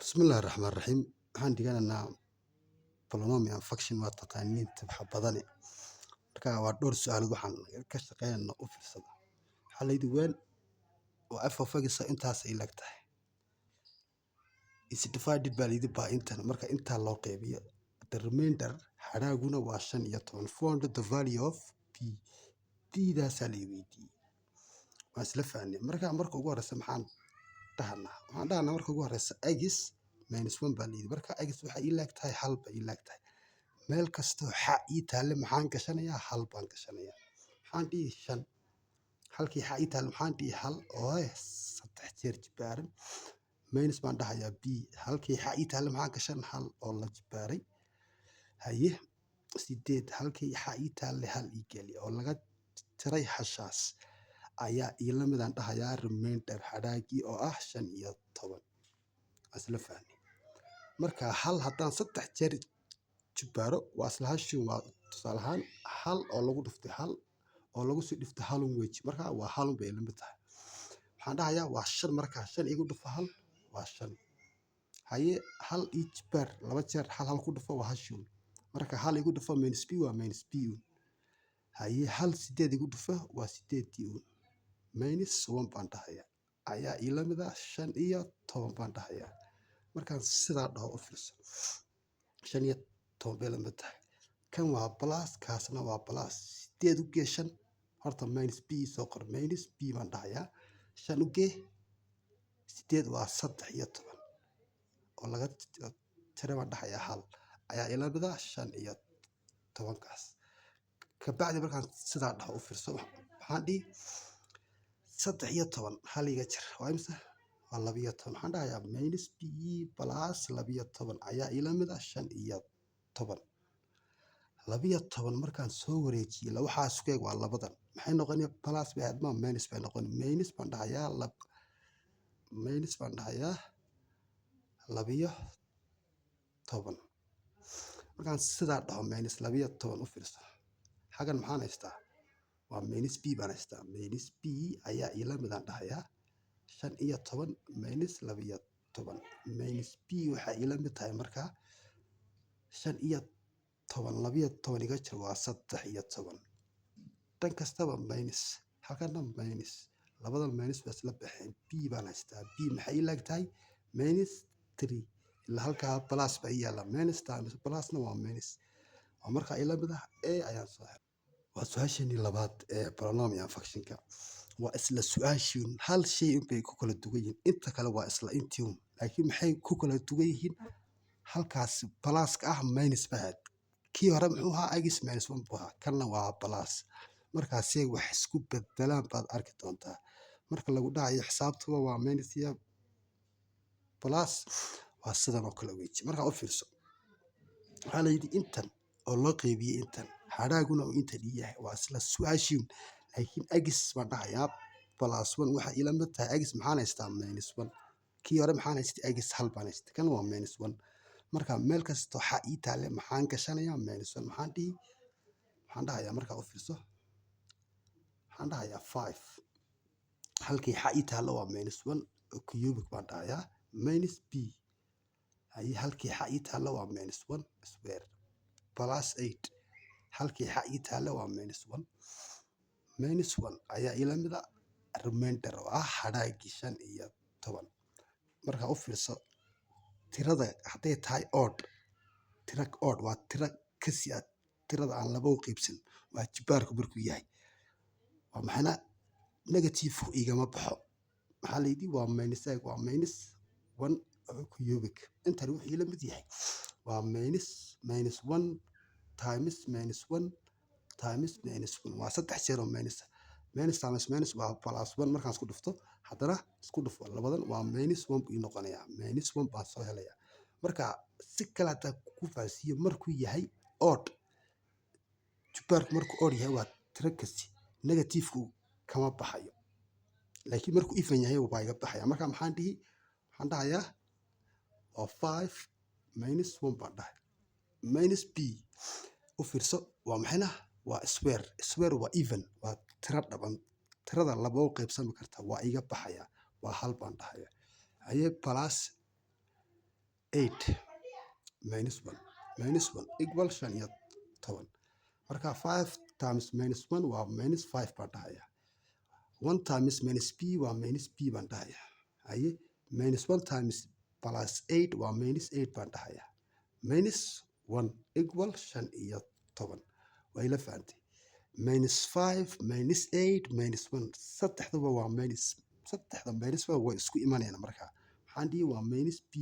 بسم الله الرحمن الرحيم waxaan dhiganaynaa polynomial function waa taqaaniin tibxa badane marka waa dhowr su'aalood waxaan ka shaqeynaynaa u fiirsada waxaa la yidhi weel oo f of x intaas ay lag tahay is divided baa la yidhi by intan marka intaa loo qeybiyo the remainder hadhaaguna waa 15 found the value of p daasaa la weydiiyey waan isla fahnay marka ugu horeysa waxaan dhahnaa marka ugu horeysa x minus 1 baa la yidhi marka x waxay ii laag tahay hal bay ii laag tahay meel kastoo xa ii taalle maxaan gashanayaa hal baan gashanayaa maxaan dhihi 5 halkii xa ii taalle maxaan dhihi hal oo 3 jeer jibaaran minus baan dhahayaa b halkii xa ii taalle maxaan gashan hal oo la jibaaray haye 8 halkii xa ii taalle hal ii geli oo laga tiray hashaas ayaa ila midaan dhahayaa remainder hadhaagii oo ah 15 asla fahmi marka hal haddaan 3 jeer jibaaro waa isla hashin waa tusaale ahaan hal oo lagu dhiftay hal oo lagu sii dhiftay halun weji marka waa halun bay la mid tahay waxaan dhahayaa waa 5 marka 5 igu dhifo hal waa 5 haye hal ii jibaar laba jeer hal ku dhifo waa hashin marka hal igu dhifo minus b waa minus b haye hal 8 igu dhifo waa 8 minus 1 baan dhahayaa ayaa ila mid ah 15 baan dhahayaa markaan sidaa dhaho u fiirso 15 bay la mid tahay kan waa plus kaasna waa plus 8 u gee 5 horta minus b soo qor minus b baan dhahayaa 5 u gee 8 waa 13 oo laga tira baan dhahayaa hal ayaa ila mid ah 15 kaas ka bacdi markaan sidaa dhaho u fiirso waxaan dhihi 13 hal iga jir waa imisa waa 12 waxaan dhahayaa minus b plus 12 ayaa ila mid ah 15 12 markaan soo wareejiyo waxaa isku eeg waa labadan maxay noqonaya plus bay aad ma minus bay noqon minus baan dhahayaa 12 markaan sidaa dhaho minus 12 u fiirso xagan maxaan haystaa waa minus b baan haystaa minus b ayaa ila midaan dhahayaa 15 minus 12 minus b waxay ila mid tahay markaa 12 iga jir waa 13 tan kastaba minus halkana minus labadan minus baa isla baxeen b baan haystaa b maxay ila tahay minus 3 ilaa halkaa plus baa yaala minus times plusna waa minus oo markaa ila mid ah a ayaan soo helay waa su'aasheenii labaad ee polynomial functionka waa isla su'aashiin hal shay bay ku kala duwan yihiin inta kale waa isla intium laakiin maxay ku kala duwan yihiin halkaas plus ka ah minus baa kii hore muxuu ahaa x minus 1 buu ahaa kanna waa plus markaasay wax isku bedelaan baad arki doontaa marka lagu dhahayo xisaabtuba waa minus iyo plus waa sidan oo kale weji marka u fiirso waxaa la yidhi intan oo loo qeybiyey intan hadhaaguna oo intan yahay waa isla su'aashiin laakiin x baan dhahayaa plus 1 waxa ila mid tahay x maxaan haystaa minus 1 kii hore maxaan haystaa x hal baan haystaa kan waa minus 1 marka meel kasto xa ii taalle maxaan gashanayaa minus 1 maxaan dhahayaa marka u fiirso waxaan dhahayaa 5 halkii xa ii taalle waa minus 1 oo cubic baan dhahayaa minus b haye halkii xa ii taalle waa minus 1 square plus 8 halkii xa ii taalle waa minus 1 ayaa ila mid ah remainder oo ah hadhaagii 15 marka u fiirso tirada hadday tahay odd waa tira kasi ah tirada aan laba u qaybsan waa jibaarku markuu yahay waa maxana negative igama baxo maxaa la yidhi waa minus 1 cubic intani wuxuu ila mid yahay waa minus 1 times minus 1 times minus 1 waa 3 jeer oo minus times minus waa plus 1 markaan isku dhifto haddana isku dhifo labadan waa minus 1 buu noqonayaa minus 1 baan soo helayaa marka si kale hadaa ku faasiyo markuu yahay odd jibaarku markuu odd yahay waa tiro kasi negative kama baxayo laakiin markuu even yahay waa iga baxaya marka waxaan dhahayaa waa 5 minus 1 baan dhahay minus b u fiirso waa maxayna waa square waa even waa tiro dhaban tirada laba u qaybsami karta waa iga baxaya waa hal baan dhahayaa haye plus 8 minus 1 minus 1 equal 15. marka 5 times minus 1 waa minus 5 baan dhahayaa. 1 times minus b waa minus b baan dhahayaa. haye minus 1 times plus 8 waa minus 8 baan dhahayaa. minus 1 equal 15. waa ila fahantay. minus 5 minus 8 minus 1 saddexduba waa minus. saddexda minus way isku imanayaan markaa. waxaan dhihi waa minus b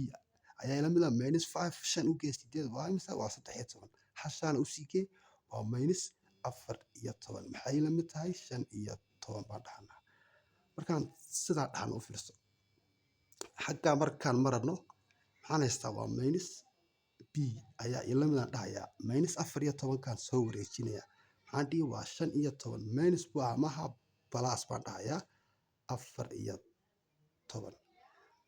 ayaa ila mid ah minus 5 5 u gee 8 waa imisa waa 13. hashaana u sii gee waa minus 14. maxay ila mid tahay 15 baan dhahnaa. markaan sidaa dhahan u fiirso xaggaa markaan marano maxaan haystaa waa minus b ayaa ila mid aan dhahayaa. minus 14kaan soo wareejinayaa. maxaan dhihi waa 15 minus waa maha balaas baan dhahayaa 14.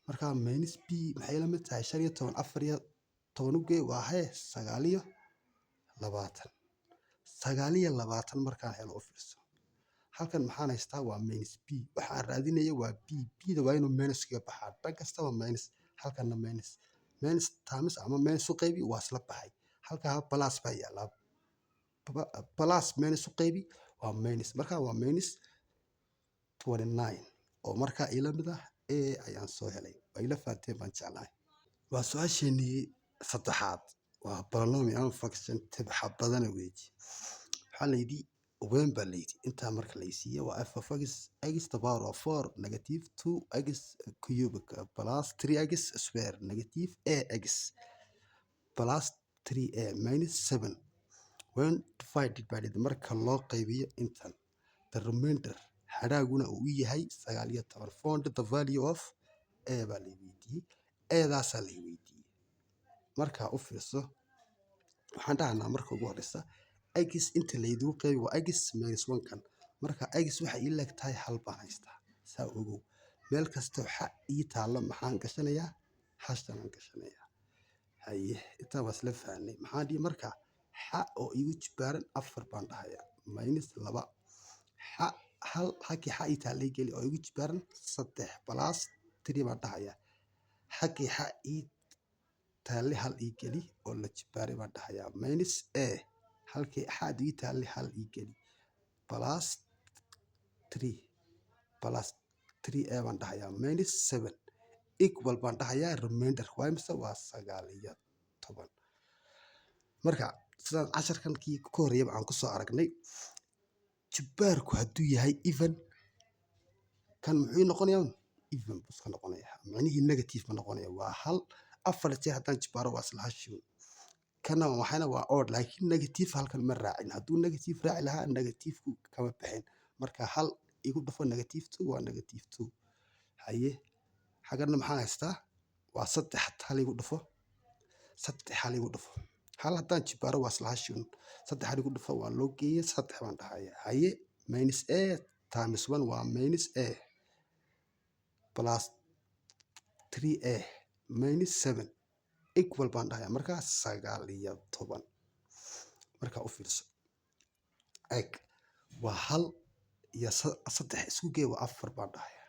markaa minus b maxay la mid tahay 15 14 u gee waa hee 29. 29 markaan helo u fiirso halkan maxaan haystaa waa minus b waxaan raadinaya waa b bda waa inuu minus kaga baxaa dhan kastaba minus halkanna minus times ama minus u qaybi waa isla baxay halkaa plus baa yaala plus minus u qaybi waa minus markaa waa minus 29 oo markaa ila mid ah a ayaan soo helay. waa ila fahanteen baan jeclahay. waa su-aasheenii saddexaad waa polynomial function tibxa badana weeji. waxaa layidhi ween baa layidhi intaa marka laysiiye waa f of x x to the power of 4 negative 2x cubic plus 3x square negative ax plus 3a minus 7 when divided by the marka loo qaybiyo intan the remainder hadhaaguna uu yahay 19. found the value of a baa la weydiiyey eedaasaa la weydiiyey. markaa u fiirso waxaan dhahnaa marka ugu horeysa x inta laydigu qaybi waa x minus 1kan marka x waxay ii leeg tahay hal baan haystaa saa ogow meel kasta waxa ii taalo maxaan gashanayaa hashtanaan gashanayaa. haye intaa waa isla fahanay. maxaan dhihi marka xa oo igu jibaaran 4 baan dhahayaa minus 2 xa hal halkii xa ii taalay geli oo igu jibaaran 3 plus 3 baan dhahayaa. halkii xa ii taalay hal ii geli oo la jibaaray baan dhahayaa minus a halkii xaad ii taalay hal ii geli plus 3a baan dhahayaa minus 7 equal baan dhahayaa remainder waa imisa waa 19. marka sidaan casharkankii ka horreeyaba aan kusoo aragnay jibaarku hadduu yahay even kan muxuu noqonayaa even buu iska noqonayaa macnihii negative ma noqonaya waa hal 4 jeer haddaan jibaaro waa isla hashiin kana waxayna waa odd laakiin negative halkan ma raacin hadduu negative raaci lahaa negativeku kama baxeen marka hal igu dhufo negative 2 waa negative 2. haye xagana maxaan haystaa waa 3 hal igu dhufo 3 hal igu dhufo hal haddaan jibaaro waa isla hashiin 3 hal igu dhufo waa loo geeyay 3 baan dhahayaa. haye minus a times 1 waa minus a plus 3a minus 7 equal baan dhahayaa markaa 19. markaa u fiirso eg waa hal iyo 3 isku gee waa 4 baan dhahayaa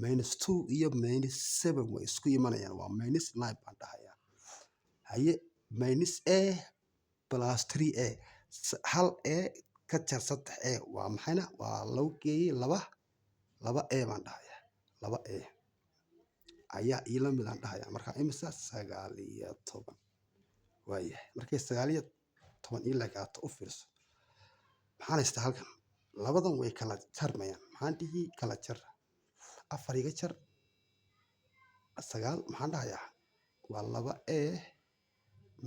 minus 2 iyo minus 7 way isku imanayaan waa minus 9 baan dhahayaa. haye minus a plus 3a hal a ka jar 3a waa maxayna waa loo geeyey 2a baan dhahayaa 2a ayaa ila mid aan dhahayaa markaa imisa 19. waayahay markay 19 ila gaato u fiirso maxaan haystaa halkan labadan way kala jarmayaan maxaan dhihi kala jar 4 iga jar 9 maxaan dhahayaa waa 2a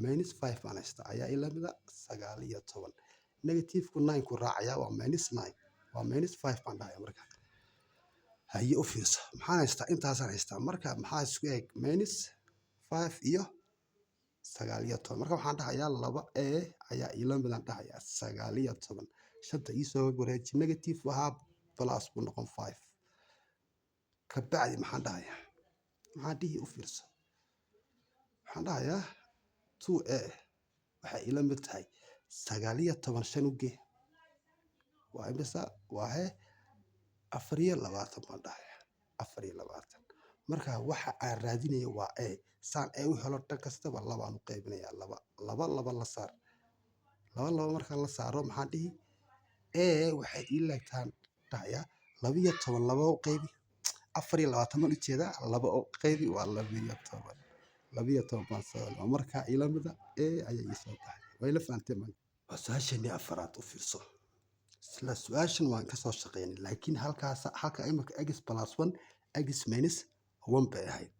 minus 5 baan haystaa ayaa ila mid ah 19. negativeku 9 ku raacayaa waa minus 9 waa minus 5 baan dhahayaa markaa. haye u fiirso maxaan haystaa intaasaan haystaa marka maxaa isku eg minus 5 iyo 19 marka waxaan dhahayaa 2a ayaa ila mid aan dhahayaa 19. shanta ii soo wareeji negative wahaa plus buu noqon 5 ka bacdi maxaan dhahayaa maxaan dhihi u fiirso waxaan dhahayaa 2a waxay ila mid tahay 19 5 u gee waa imisa waa hee 24 baan dhahayaa 24 marka waxa aan raadinayo waa a saan a u helo dhan kastaba labaan u qaybinayaa laba la saar laba markaan la saaro maxaan dhihi a waxay ii leegtaan dhahayaa 12 laba u qaybi 24 baan ujeedaa laba u qaybi waa 12 baan soo helay marka ila mida a ayay ii soo tahay way la fahanteen waa su-aasheenii afaraad u fiirso isla su-aashan waan kasoo shaqeynay laakiin halka imika x plus 1 x minus 1 bay ahayd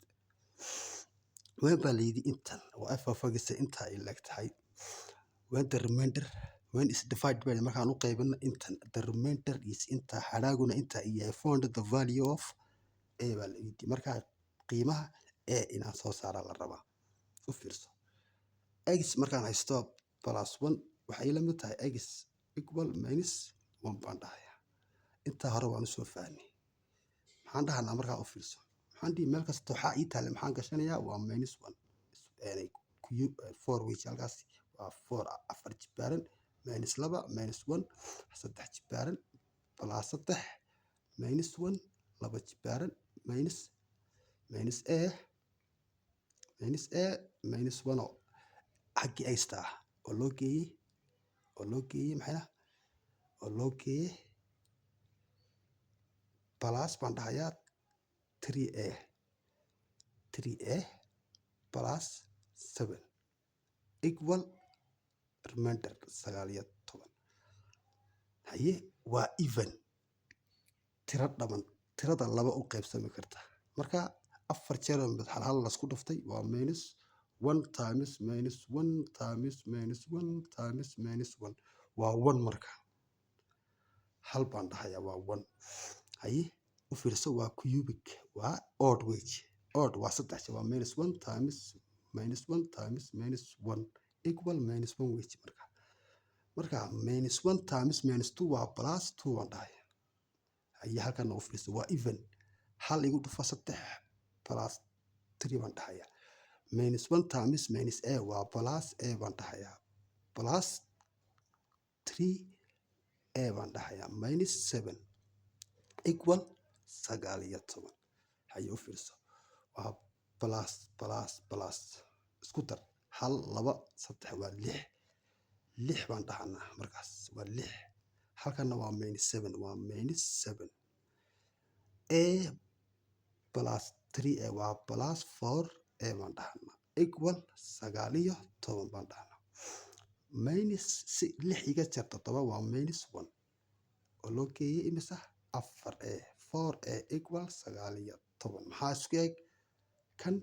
when baa layidhi intan oo f of x intaa ay leegtahay when the remainder when is divided by markaan u qaybino intan the remainder is inta haraaguna inta iyo found the value of a baa layidhi markaa qiimaha a inaan soo saara la rabaa u fiirso x markaan haysto plus 1 waxay la mid tahay x equal minus 1 baan dhahayaa intaa hore waan usoo fahnay maxaan dhahanaa markaa u fiirso maxaan dhihi meel kasta waxaa ii taale maxaan gashanayaa waa minus 1 4 wage halkaas waa 4 afar jibaaran minus 2 minus 1 saddex jibaaran plus 3 minus 1 laba jibaaran minus a minus 1 oo xaggii aysta ah oo loo geeyey maxay oo loo geeyey plus baan dhahayaa 3a plus 7 equal remainder 19 haye waa even tiro dhaman tirada laba u qaybsami karta marka afar jeer mid hal lasku dhuftay waa minus 1 times minus 1 times minus 1 times minus 1 waa 1 marka hal baan dhahayaa waa 1 haye u fiirso waa cubic waa odd wage odd waa saddex waa minus 1 times minus 1 times minus 1 equal minus 1 wage marka minus 1 times minus 2 waa plus 2 baan dhahayaa haye halkan u fiirso waa even hal igu dhufa saddex plus 3 baan dhahayaa minus 1 times minus a waa plus a baan dhahayaa plus 3 a baan dhahayaa minus 7 equal 19 haye u fiirso waa plus isku dar hal laba saddex waa 6 baan dhahanaa markaas waa 6 halkana waa minus 7 waa minus 7 a plus 3a waa plus 4a baan dhahanaa equal 19 baan dhahanaa minus 6 iga jar 7 waa minus 1 oo loo geeyey imisa 4a equal 19 maxaa isku eg kan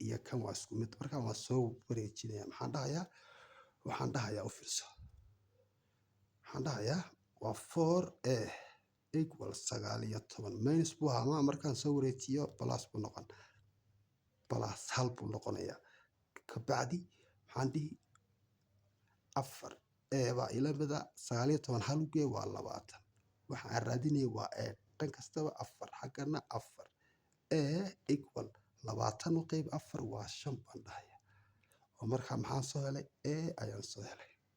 iyo kan waa isku mid markaan waa soo wareejinaya waxaan dhahayaa u fiirso waxaan dhahayaa waa 4a equal 19 minus buu ahaa markaan soo wareejiyo plus buu noqon plus hal buu noqonayaa kabacdi maxaan dhihi 4 a baa ila mida 19 hal ugee waa 20 waxaan raadinaya waa a dhan kastaba 4 xaggana 4 a equal 20 u qayb 4 waa 5 baan dhahayaa oo markaa maxaan soo helay a ayaan soo helay